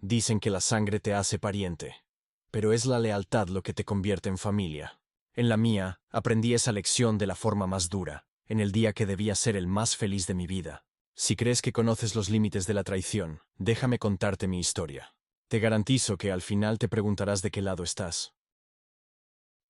Dicen que la sangre te hace pariente, pero es la lealtad lo que te convierte en familia. En la mía, aprendí esa lección de la forma más dura, en el día que debía ser el más feliz de mi vida. Si crees que conoces los límites de la traición, déjame contarte mi historia. Te garantizo que al final te preguntarás de qué lado estás.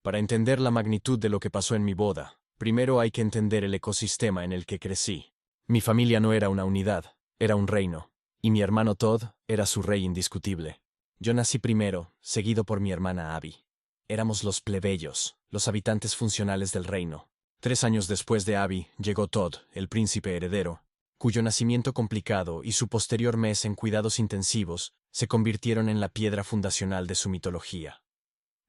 Para entender la magnitud de lo que pasó en mi boda, primero hay que entender el ecosistema en el que crecí. Mi familia no era una unidad, era un reino, y mi hermano Todd era su rey indiscutible. Yo nací primero, seguido por mi hermana Abby. Éramos los plebeyos, los habitantes funcionales del reino. 3 años después de Abby llegó Todd, el príncipe heredero, cuyo nacimiento complicado y su posterior mes en cuidados intensivos se convirtieron en la piedra fundacional de su mitología.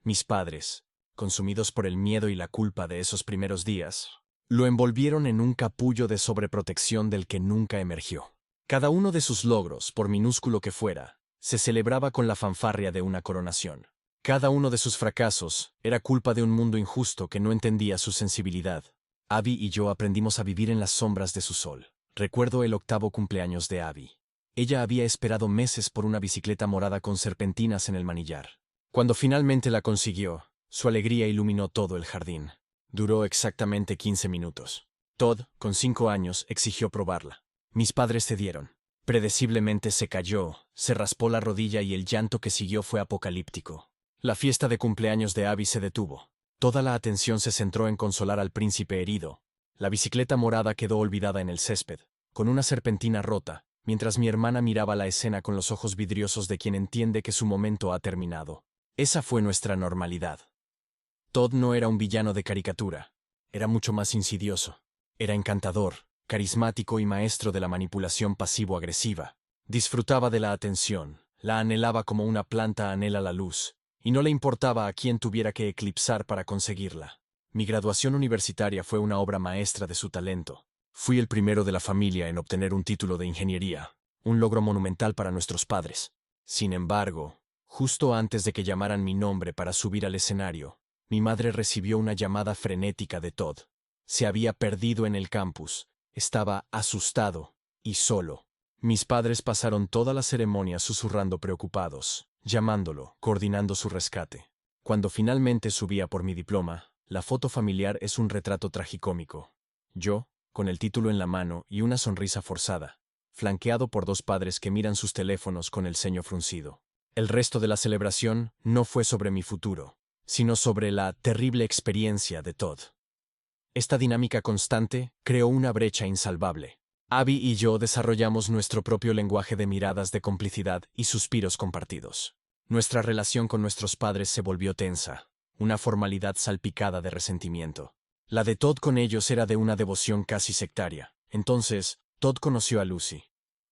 Mis padres, consumidos por el miedo y la culpa de esos primeros días, lo envolvieron en un capullo de sobreprotección del que nunca emergió. Cada uno de sus logros, por minúsculo que fuera, se celebraba con la fanfarria de una coronación. Cada uno de sus fracasos era culpa de un mundo injusto que no entendía su sensibilidad. Abby y yo aprendimos a vivir en las sombras de su sol. Recuerdo el 8º cumpleaños de Abby. Ella había esperado meses por una bicicleta morada con serpentinas en el manillar. Cuando finalmente la consiguió, su alegría iluminó todo el jardín. Duró exactamente 15 minutos. Todd, con 5 años, exigió probarla. Mis padres cedieron. Predeciblemente se cayó, se raspó la rodilla y el llanto que siguió fue apocalíptico. La fiesta de cumpleaños de Abby se detuvo. Toda la atención se centró en consolar al príncipe herido. La bicicleta morada quedó olvidada en el césped, con una serpentina rota, mientras mi hermana miraba la escena con los ojos vidriosos de quien entiende que su momento ha terminado. Esa fue nuestra normalidad. Todd no era un villano de caricatura. Era mucho más insidioso. Era encantador, carismático y maestro de la manipulación pasivo-agresiva. Disfrutaba de la atención, la anhelaba como una planta anhela la luz, y no le importaba a quién tuviera que eclipsar para conseguirla. Mi graduación universitaria fue una obra maestra de su talento. Fui el primero de la familia en obtener un título de ingeniería, un logro monumental para nuestros padres. Sin embargo, justo antes de que llamaran mi nombre para subir al escenario, mi madre recibió una llamada frenética de Todd. Se había perdido en el campus, estaba asustado y solo. Mis padres pasaron toda la ceremonia susurrando preocupados, llamándolo, coordinando su rescate. Cuando finalmente subía por mi diploma, la foto familiar es un retrato tragicómico. Yo, con el título en la mano y una sonrisa forzada, flanqueado por 2 padres que miran sus teléfonos con el ceño fruncido. El resto de la celebración no fue sobre mi futuro, sino sobre la terrible experiencia de Todd. Esta dinámica constante creó una brecha insalvable. Abby y yo desarrollamos nuestro propio lenguaje de miradas de complicidad y suspiros compartidos. Nuestra relación con nuestros padres se volvió tensa, una formalidad salpicada de resentimiento. La de Todd con ellos era de una devoción casi sectaria. Entonces, Todd conoció a Lucy.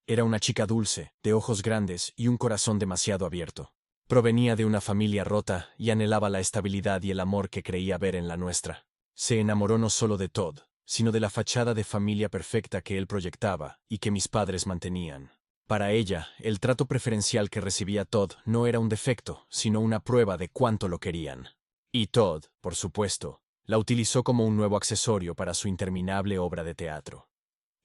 Era una chica dulce, de ojos grandes y un corazón demasiado abierto. Provenía de una familia rota y anhelaba la estabilidad y el amor que creía ver en la nuestra. Se enamoró no solo de Todd, sino de la fachada de familia perfecta que él proyectaba y que mis padres mantenían. Para ella, el trato preferencial que recibía Todd no era un defecto, sino una prueba de cuánto lo querían. Y Todd, por supuesto, la utilizó como un nuevo accesorio para su interminable obra de teatro.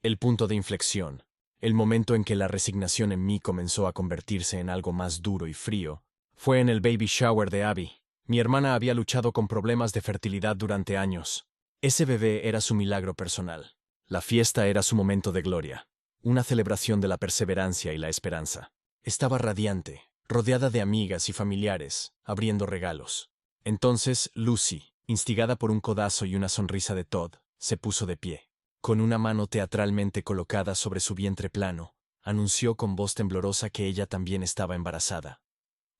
El punto de inflexión, el momento en que la resignación en mí comenzó a convertirse en algo más duro y frío, fue en el baby shower de Abby. Mi hermana había luchado con problemas de fertilidad durante años. Ese bebé era su milagro personal. La fiesta era su momento de gloria, una celebración de la perseverancia y la esperanza. Estaba radiante, rodeada de amigas y familiares, abriendo regalos. Entonces Lucy, instigada por un codazo y una sonrisa de Todd, se puso de pie. Con una mano teatralmente colocada sobre su vientre plano, anunció con voz temblorosa que ella también estaba embarazada.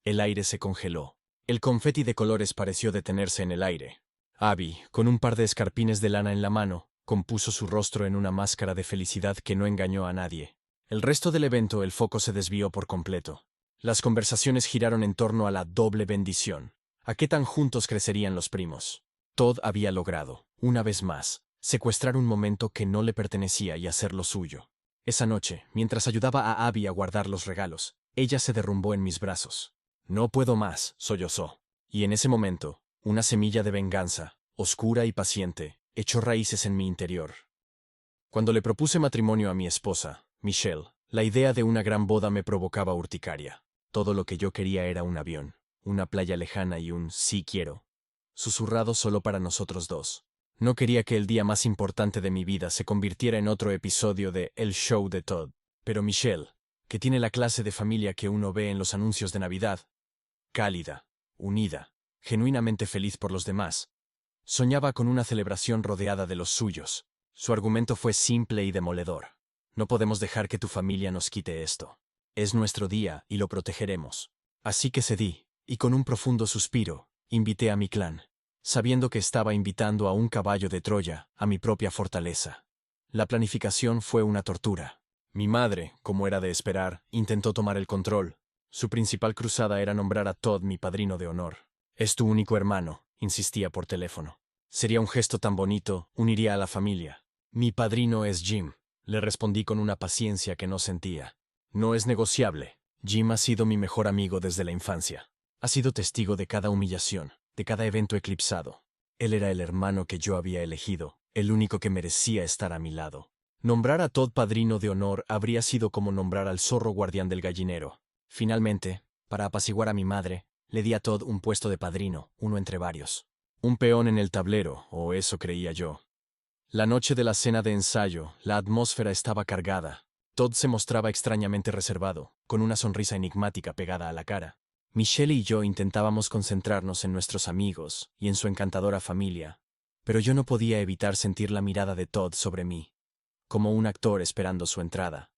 El aire se congeló. El confeti de colores pareció detenerse en el aire. Abby, con un par de escarpines de lana en la mano, compuso su rostro en una máscara de felicidad que no engañó a nadie. El resto del evento el foco se desvió por completo. Las conversaciones giraron en torno a la doble bendición. ¿A qué tan juntos crecerían los primos? Todd había logrado, una vez más, secuestrar un momento que no le pertenecía y hacerlo suyo. Esa noche, mientras ayudaba a Abby a guardar los regalos, ella se derrumbó en mis brazos. «No puedo más», sollozó. Y en ese momento, una semilla de venganza, oscura y paciente, echó raíces en mi interior. Cuando le propuse matrimonio a mi esposa, Michelle, la idea de una gran boda me provocaba urticaria. Todo lo que yo quería era un avión, una playa lejana y un sí quiero, susurrado solo para nosotros dos. No quería que el día más importante de mi vida se convirtiera en otro episodio de El Show de Todd. Pero Michelle, que tiene la clase de familia que uno ve en los anuncios de Navidad, cálida, unida, genuinamente feliz por los demás, soñaba con una celebración rodeada de los suyos. Su argumento fue simple y demoledor. No podemos dejar que tu familia nos quite esto. Es nuestro día y lo protegeremos. Así que cedí, y con un profundo suspiro, invité a mi clan, sabiendo que estaba invitando a un caballo de Troya a mi propia fortaleza. La planificación fue una tortura. Mi madre, como era de esperar, intentó tomar el control. Su principal cruzada era nombrar a Todd mi padrino de honor. Es tu único hermano, insistía por teléfono. Sería un gesto tan bonito, uniría a la familia. Mi padrino es Jim, le respondí con una paciencia que no sentía. No es negociable. Jim ha sido mi mejor amigo desde la infancia. Ha sido testigo de cada humillación, de cada evento eclipsado. Él era el hermano que yo había elegido, el único que merecía estar a mi lado. Nombrar a Todd padrino de honor habría sido como nombrar al zorro guardián del gallinero. Finalmente, para apaciguar a mi madre, le di a Todd un puesto de padrino, uno entre varios. Un peón en el tablero, o eso creía yo. La noche de la cena de ensayo, la atmósfera estaba cargada. Todd se mostraba extrañamente reservado, con una sonrisa enigmática pegada a la cara. Michelle y yo intentábamos concentrarnos en nuestros amigos y en su encantadora familia, pero yo no podía evitar sentir la mirada de Todd sobre mí, como un actor esperando su entrada.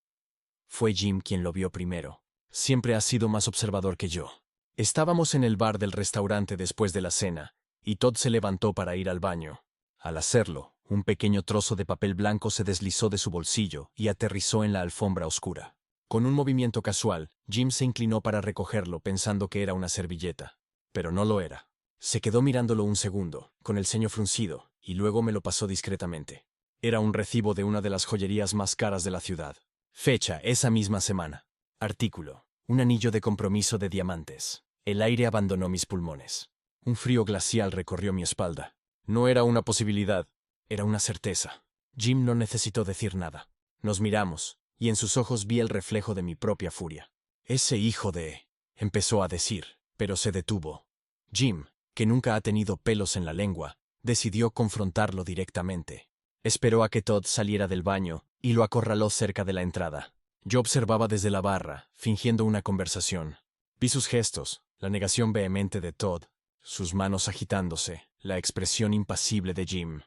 Fue Jim quien lo vio primero. Siempre ha sido más observador que yo. Estábamos en el bar del restaurante después de la cena, y Todd se levantó para ir al baño. Al hacerlo, un pequeño trozo de papel blanco se deslizó de su bolsillo y aterrizó en la alfombra oscura. Con un movimiento casual, Jim se inclinó para recogerlo pensando que era una servilleta. Pero no lo era. Se quedó mirándolo un segundo, con el ceño fruncido, y luego me lo pasó discretamente. Era un recibo de una de las joyerías más caras de la ciudad. Fecha, esa misma semana. Artículo: un anillo de compromiso de diamantes. El aire abandonó mis pulmones. Un frío glacial recorrió mi espalda. No era una posibilidad, era una certeza. Jim no necesitó decir nada. Nos miramos, y en sus ojos vi el reflejo de mi propia furia. Ese hijo de... empezó a decir, pero se detuvo. Jim, que nunca ha tenido pelos en la lengua, decidió confrontarlo directamente. Esperó a que Todd saliera del baño y lo acorraló cerca de la entrada. Yo observaba desde la barra, fingiendo una conversación. Vi sus gestos, la negación vehemente de Todd, sus manos agitándose, la expresión impasible de Jim.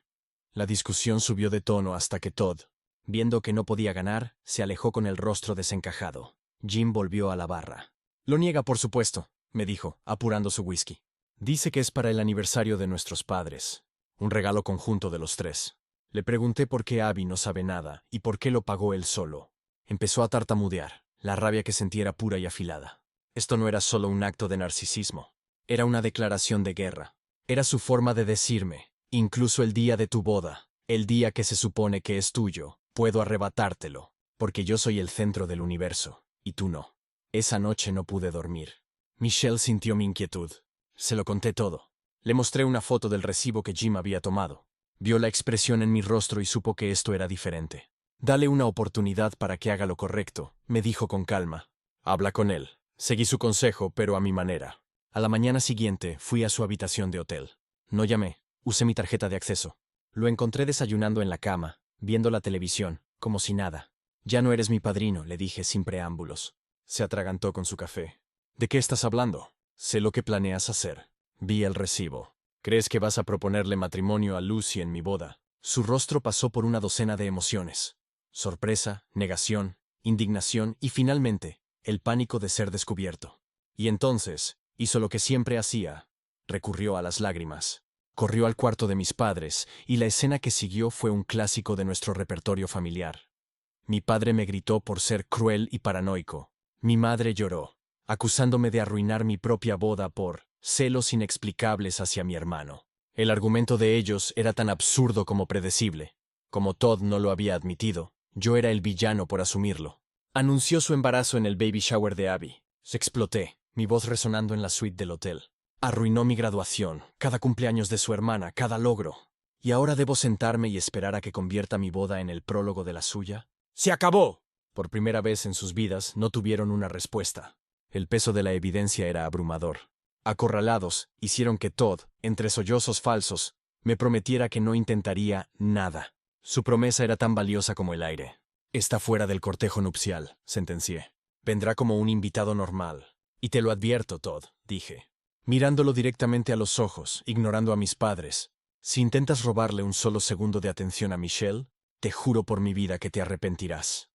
La discusión subió de tono hasta que Todd, viendo que no podía ganar, se alejó con el rostro desencajado. Jim volvió a la barra. Lo niega, por supuesto, me dijo, apurando su whisky. Dice que es para el aniversario de nuestros padres. Un regalo conjunto de los tres. Le pregunté por qué Abby no sabe nada y por qué lo pagó él solo. Empezó a tartamudear. La rabia que sentía era pura y afilada. Esto no era solo un acto de narcisismo. Era una declaración de guerra. Era su forma de decirme, incluso el día de tu boda, el día que se supone que es tuyo, puedo arrebatártelo, porque yo soy el centro del universo, y tú no. Esa noche no pude dormir. Michelle sintió mi inquietud. Se lo conté todo. Le mostré una foto del recibo que Jim había tomado. Vio la expresión en mi rostro y supo que esto era diferente. Dale una oportunidad para que haga lo correcto, me dijo con calma. Habla con él. Seguí su consejo, pero a mi manera. A la mañana siguiente fui a su habitación de hotel. No llamé, usé mi tarjeta de acceso. Lo encontré desayunando en la cama, viendo la televisión, como si nada. Ya no eres mi padrino, le dije sin preámbulos. Se atragantó con su café. ¿De qué estás hablando? Sé lo que planeas hacer. Vi el recibo. ¿Crees que vas a proponerle matrimonio a Lucy en mi boda? Su rostro pasó por una docena de emociones. Sorpresa, negación, indignación y finalmente, el pánico de ser descubierto. Y entonces, hizo lo que siempre hacía. Recurrió a las lágrimas. Corrió al cuarto de mis padres, y la escena que siguió fue un clásico de nuestro repertorio familiar. Mi padre me gritó por ser cruel y paranoico. Mi madre lloró, acusándome de arruinar mi propia boda por celos inexplicables hacia mi hermano. El argumento de ellos era tan absurdo como predecible. Como Todd no lo había admitido, yo era el villano por asumirlo. Anunció su embarazo en el baby shower de Abby. Se exploté, mi voz resonando en la suite del hotel. Arruinó mi graduación, cada cumpleaños de su hermana, cada logro. ¿Y ahora debo sentarme y esperar a que convierta mi boda en el prólogo de la suya? ¡Se acabó! Por primera vez en sus vidas no tuvieron una respuesta. El peso de la evidencia era abrumador. Acorralados, hicieron que Todd, entre sollozos falsos, me prometiera que no intentaría nada. Su promesa era tan valiosa como el aire. Está fuera del cortejo nupcial, sentencié. Vendrá como un invitado normal. Y te lo advierto, Todd, dije, mirándolo directamente a los ojos, ignorando a mis padres. Si intentas robarle un solo segundo de atención a Michelle, te juro por mi vida que te arrepentirás.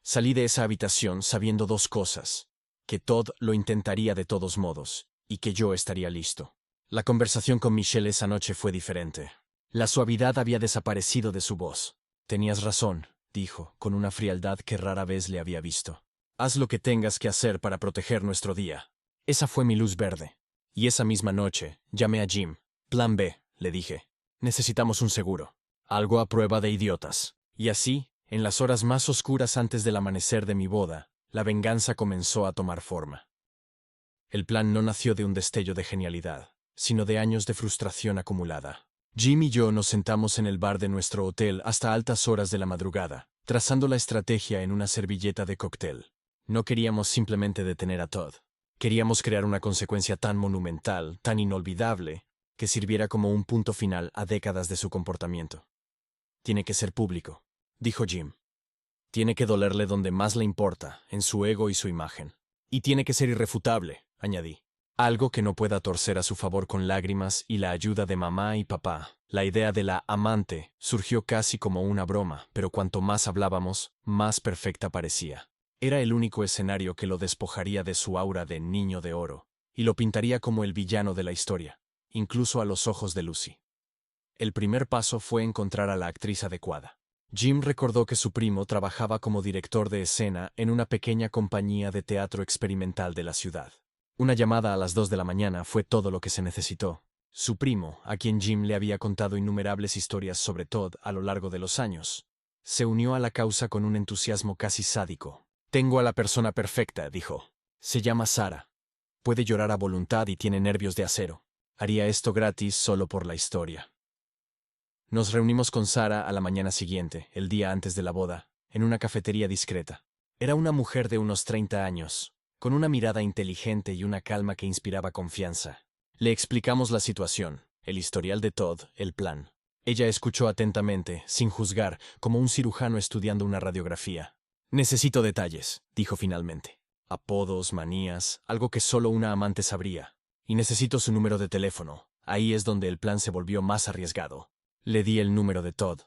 Salí de esa habitación sabiendo dos cosas: que Todd lo intentaría de todos modos, y que yo estaría listo. La conversación con Michelle esa noche fue diferente. La suavidad había desaparecido de su voz. Tenías razón, dijo, con una frialdad que rara vez le había visto. Haz lo que tengas que hacer para proteger nuestro día. Esa fue mi luz verde. Y esa misma noche, llamé a Jim. Plan B, le dije. Necesitamos un seguro. Algo a prueba de idiotas. Y así, en las horas más oscuras antes del amanecer de mi boda, la venganza comenzó a tomar forma. El plan no nació de un destello de genialidad, sino de años de frustración acumulada. Jim y yo nos sentamos en el bar de nuestro hotel hasta altas horas de la madrugada, trazando la estrategia en una servilleta de cóctel. No queríamos simplemente detener a Todd. Queríamos crear una consecuencia tan monumental, tan inolvidable, que sirviera como un punto final a décadas de su comportamiento. Tiene que ser público, dijo Jim. Tiene que dolerle donde más le importa, en su ego y su imagen. Y tiene que ser irrefutable, añadí. Algo que no pueda torcer a su favor con lágrimas y la ayuda de mamá y papá. La idea de la amante surgió casi como una broma, pero cuanto más hablábamos, más perfecta parecía. Era el único escenario que lo despojaría de su aura de niño de oro, y lo pintaría como el villano de la historia, incluso a los ojos de Lucy. El primer paso fue encontrar a la actriz adecuada. Jim recordó que su primo trabajaba como director de escena en una pequeña compañía de teatro experimental de la ciudad. Una llamada a las 2 de la mañana fue todo lo que se necesitó. Su primo, a quien Jim le había contado innumerables historias sobre Todd a lo largo de los años, se unió a la causa con un entusiasmo casi sádico. Tengo a la persona perfecta, dijo. Se llama Sarah. Puede llorar a voluntad y tiene nervios de acero. Haría esto gratis solo por la historia. Nos reunimos con Sarah a la mañana siguiente, el día antes de la boda, en una cafetería discreta. Era una mujer de unos 30 años, con una mirada inteligente y una calma que inspiraba confianza. Le explicamos la situación, el historial de Todd, el plan. Ella escuchó atentamente, sin juzgar, como un cirujano estudiando una radiografía. Necesito detalles, dijo finalmente. Apodos, manías, algo que solo una amante sabría. Y necesito su número de teléfono. Ahí es donde el plan se volvió más arriesgado. Le di el número de Todd.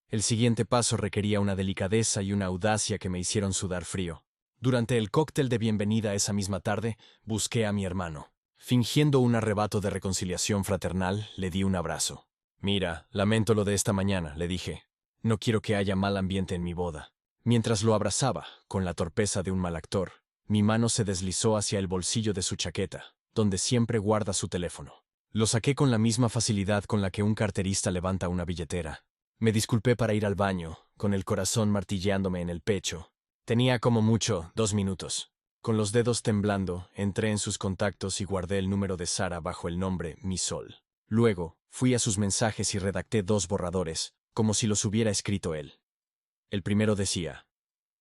El siguiente paso requería una delicadeza y una audacia que me hicieron sudar frío. Durante el cóctel de bienvenida esa misma tarde, busqué a mi hermano. Fingiendo un arrebato de reconciliación fraternal, le di un abrazo. Mira, lamento lo de esta mañana, le dije. No quiero que haya mal ambiente en mi boda. Mientras lo abrazaba, con la torpeza de un mal actor, mi mano se deslizó hacia el bolsillo de su chaqueta, donde siempre guarda su teléfono. Lo saqué con la misma facilidad con la que un carterista levanta una billetera. Me disculpé para ir al baño, con el corazón martilleándome en el pecho. Tenía como mucho 2 minutos. Con los dedos temblando, entré en sus contactos y guardé el número de Sarah bajo el nombre Mi Sol. Luego, fui a sus mensajes y redacté 2 borradores, como si los hubiera escrito él. El primero decía: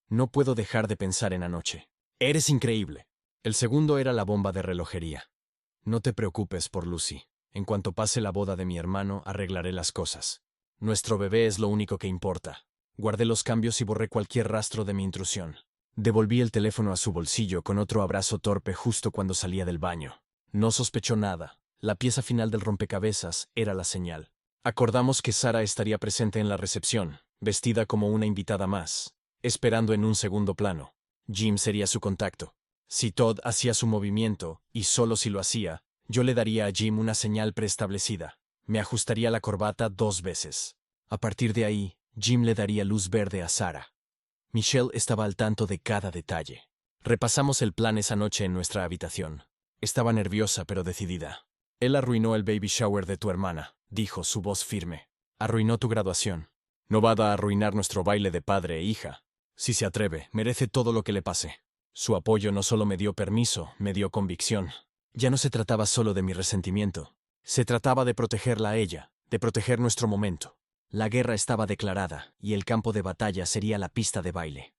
no puedo dejar de pensar en anoche. Eres increíble. El segundo era la bomba de relojería. No te preocupes por Lucy. En cuanto pase la boda de mi hermano, arreglaré las cosas. Nuestro bebé es lo único que importa. Guardé los cambios y borré cualquier rastro de mi intrusión. Devolví el teléfono a su bolsillo con otro abrazo torpe justo cuando salía del baño. No sospechó nada. La pieza final del rompecabezas era la señal. Acordamos que Sarah estaría presente en la recepción, vestida como una invitada más, esperando en un segundo plano. Jim sería su contacto. Si Todd hacía su movimiento, y solo si lo hacía, yo le daría a Jim una señal preestablecida. Me ajustaría la corbata 2 veces. A partir de ahí, Jim le daría luz verde a Sarah. Michelle estaba al tanto de cada detalle. Repasamos el plan esa noche en nuestra habitación. Estaba nerviosa pero decidida. Él arruinó el baby shower de tu hermana, dijo, su voz firme. Arruinó tu graduación. No va a arruinar nuestro baile de padre e hija. Si se atreve, merece todo lo que le pase. Su apoyo no solo me dio permiso, me dio convicción. Ya no se trataba solo de mi resentimiento. Se trataba de protegerla a ella, de proteger nuestro momento. La guerra estaba declarada, y el campo de batalla sería la pista de baile.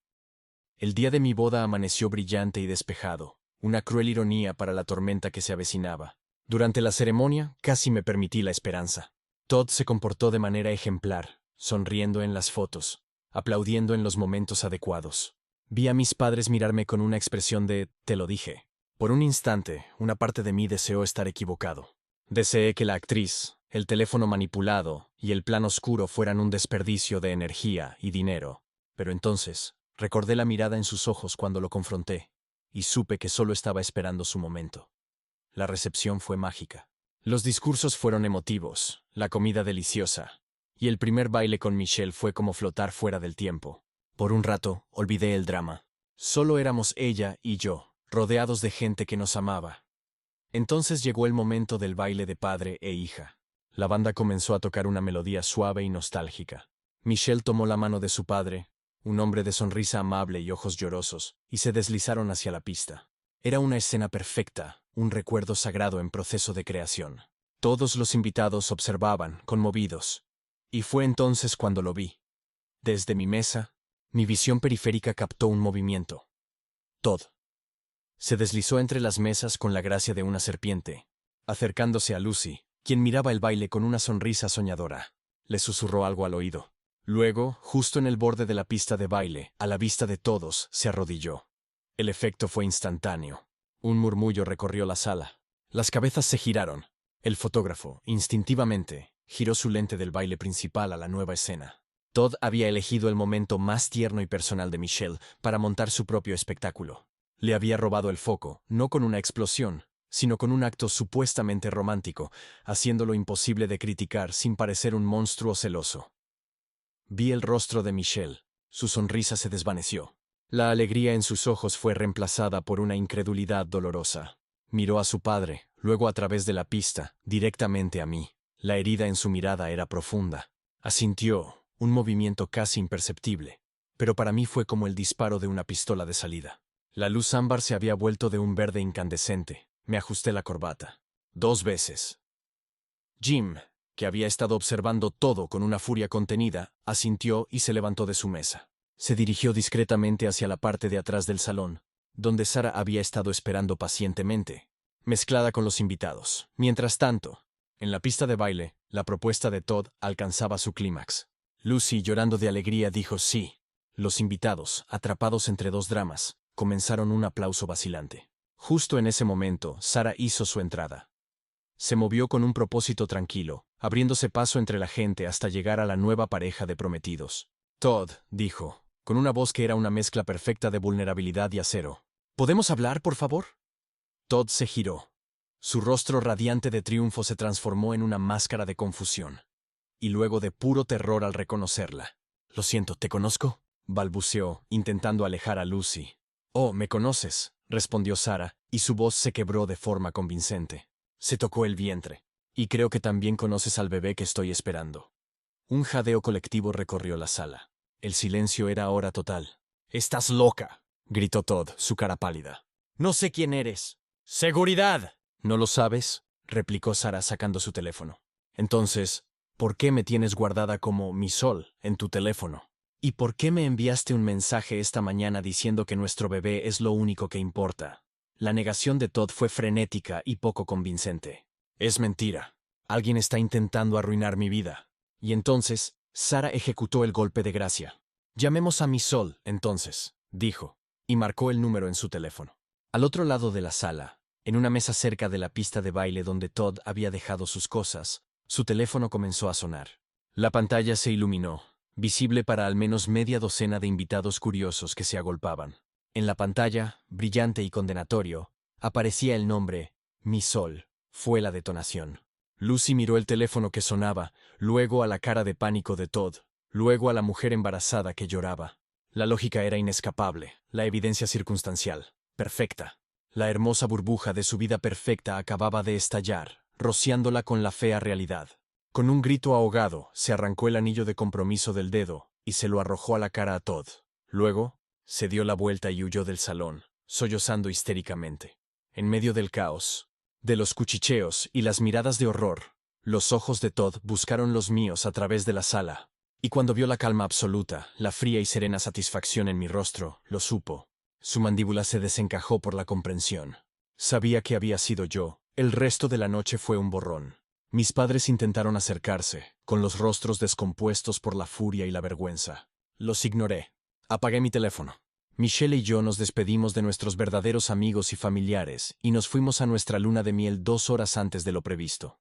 El día de mi boda amaneció brillante y despejado, una cruel ironía para la tormenta que se avecinaba. Durante la ceremonia casi me permití la esperanza. Todd se comportó de manera ejemplar, sonriendo en las fotos, aplaudiendo en los momentos adecuados. Vi a mis padres mirarme con una expresión de «te lo dije». Por un instante, una parte de mí deseó estar equivocado. Deseé que la actriz, el teléfono manipulado y el plan oscuro fueran un desperdicio de energía y dinero. Pero entonces, recordé la mirada en sus ojos cuando lo confronté, y supe que solo estaba esperando su momento. La recepción fue mágica. Los discursos fueron emotivos, la comida deliciosa, y el primer baile con Michelle fue como flotar fuera del tiempo. Por un rato, olvidé el drama. Solo éramos ella y yo, rodeados de gente que nos amaba. Entonces llegó el momento del baile de padre e hija. La banda comenzó a tocar una melodía suave y nostálgica. Michelle tomó la mano de su padre, un hombre de sonrisa amable y ojos llorosos, y se deslizaron hacia la pista. Era una escena perfecta, un recuerdo sagrado en proceso de creación. Todos los invitados observaban, conmovidos. Y fue entonces cuando lo vi. Desde mi mesa, mi visión periférica captó un movimiento. Todd se deslizó entre las mesas con la gracia de una serpiente, acercándose a Lucy, quien miraba el baile con una sonrisa soñadora. Le susurró algo al oído. Luego, justo en el borde de la pista de baile, a la vista de todos, se arrodilló. El efecto fue instantáneo. Un murmullo recorrió la sala. Las cabezas se giraron. El fotógrafo, instintivamente, giró su lente del baile principal a la nueva escena. Todd había elegido el momento más tierno y personal de Michelle para montar su propio espectáculo. Le había robado el foco, no con una explosión, sino con un acto supuestamente romántico, haciéndolo imposible de criticar sin parecer un monstruo celoso. Vi el rostro de Michelle. Su sonrisa se desvaneció. La alegría en sus ojos fue reemplazada por una incredulidad dolorosa. Miró a su padre, luego a través de la pista, directamente a mí. La herida en su mirada era profunda. Asintió, un movimiento casi imperceptible, pero para mí fue como el disparo de una pistola de salida. La luz ámbar se había vuelto de un verde incandescente. Me ajusté la corbata. 2 veces. Jim, que había estado observando todo con una furia contenida, asintió y se levantó de su mesa. Se dirigió discretamente hacia la parte de atrás del salón, donde Sara había estado esperando pacientemente, mezclada con los invitados. Mientras tanto, en la pista de baile, la propuesta de Todd alcanzaba su clímax. Lucy, llorando de alegría, dijo sí. Los invitados, atrapados entre 2 dramas, comenzaron un aplauso vacilante. Justo en ese momento, Sara hizo su entrada. Se movió con un propósito tranquilo, abriéndose paso entre la gente hasta llegar a la nueva pareja de prometidos. Todd, dijo, con una voz que era una mezcla perfecta de vulnerabilidad y acero. ¿Podemos hablar, por favor? Todd se giró. Su rostro radiante de triunfo se transformó en una máscara de confusión. Y luego de puro terror al reconocerla. Lo siento, ¿te conozco?, balbuceó, intentando alejar a Lucy. Oh, ¿me conoces?, respondió Sara, y su voz se quebró de forma convincente. Se tocó el vientre. Y creo que también conoces al bebé que estoy esperando. Un jadeo colectivo recorrió la sala. El silencio era ahora total. «¡Estás loca!», gritó Todd, su cara pálida. «No sé quién eres». «¡Seguridad!». «¿No lo sabes?», replicó Sara sacando su teléfono. «Entonces, ¿por qué me tienes guardada como mi sol en tu teléfono? ¿Y por qué me enviaste un mensaje esta mañana diciendo que nuestro bebé es lo único que importa?». La negación de Todd fue frenética y poco convincente. «Es mentira. Alguien está intentando arruinar mi vida». Y entonces, Sara ejecutó el golpe de gracia. «Llamemos a mi sol, entonces», dijo, y marcó el número en su teléfono. Al otro lado de la sala, en una mesa cerca de la pista de baile donde Todd había dejado sus cosas, su teléfono comenzó a sonar. La pantalla se iluminó, visible para al menos media docena de invitados curiosos que se agolpaban. En la pantalla, brillante y condenatorio, aparecía el nombre «Mi Sol». Fue la detonación. Lucy miró el teléfono que sonaba, luego a la cara de pánico de Todd, luego a la mujer embarazada que lloraba. La lógica era inescapable, la evidencia circunstancial, perfecta. La hermosa burbuja de su vida perfecta acababa de estallar, rociándola con la fea realidad. Con un grito ahogado, se arrancó el anillo de compromiso del dedo y se lo arrojó a la cara a Todd. Luego, se dio la vuelta y huyó del salón, sollozando histéricamente. En medio del caos, de los cuchicheos y las miradas de horror, los ojos de Todd buscaron los míos a través de la sala. Y cuando vio la calma absoluta, la fría y serena satisfacción en mi rostro, lo supo. Su mandíbula se desencajó por la comprensión. Sabía que había sido yo. El resto de la noche fue un borrón. Mis padres intentaron acercarse, con los rostros descompuestos por la furia y la vergüenza. Los ignoré. Apagué mi teléfono. Michelle y yo nos despedimos de nuestros verdaderos amigos y familiares y nos fuimos a nuestra luna de miel 2 horas antes de lo previsto.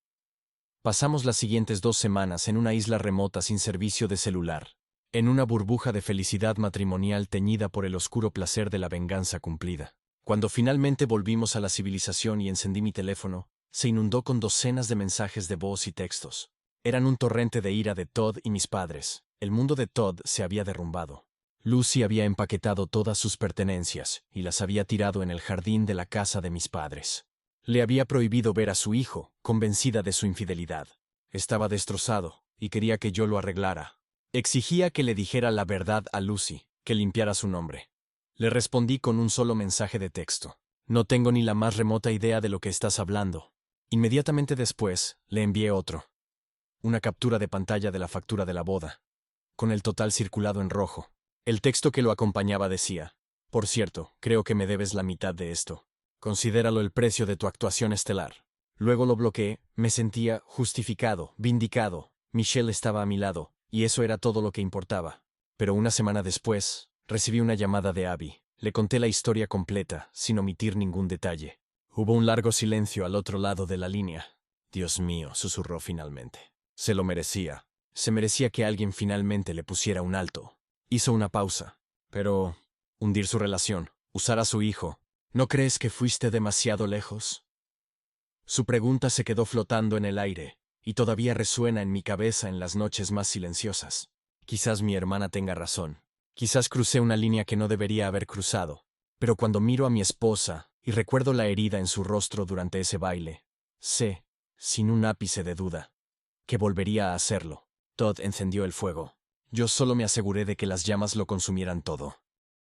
Pasamos las siguientes 2 semanas en una isla remota sin servicio de celular, en una burbuja de felicidad matrimonial teñida por el oscuro placer de la venganza cumplida. Cuando finalmente volvimos a la civilización y encendí mi teléfono, se inundó con docenas de mensajes de voz y textos. Eran un torrente de ira de Todd y mis padres. El mundo de Todd se había derrumbado. Lucy había empaquetado todas sus pertenencias y las había tirado en el jardín de la casa de mis padres. Le había prohibido ver a su hijo, convencida de su infidelidad. Estaba destrozado y quería que yo lo arreglara. Exigía que le dijera la verdad a Lucy, que limpiara su nombre. Le respondí con un solo mensaje de texto. No tengo ni la más remota idea de lo que estás hablando. Inmediatamente después, le envié otro. Una captura de pantalla de la factura de la boda, con el total circulado en rojo. El texto que lo acompañaba decía: por cierto, creo que me debes la mitad de esto. Considéralo el precio de tu actuación estelar. Luego lo bloqueé, me sentía justificado, vindicado. Michelle estaba a mi lado, y eso era todo lo que importaba. Pero una semana después, recibí una llamada de Abby. Le conté la historia completa, sin omitir ningún detalle. Hubo un largo silencio al otro lado de la línea. Dios mío, susurró finalmente. Se lo merecía. Se merecía que alguien finalmente le pusiera un alto. Hizo una pausa. Pero hundir su relación, usar a su hijo. ¿No crees que fuiste demasiado lejos? Su pregunta se quedó flotando en el aire, y todavía resuena en mi cabeza en las noches más silenciosas. Quizás mi hermana tenga razón. Quizás crucé una línea que no debería haber cruzado. Pero cuando miro a mi esposa y recuerdo la herida en su rostro durante ese baile, sé, sin un ápice de duda, que volvería a hacerlo. Todd encendió el fuego. Yo solo me aseguré de que las llamas lo consumieran todo.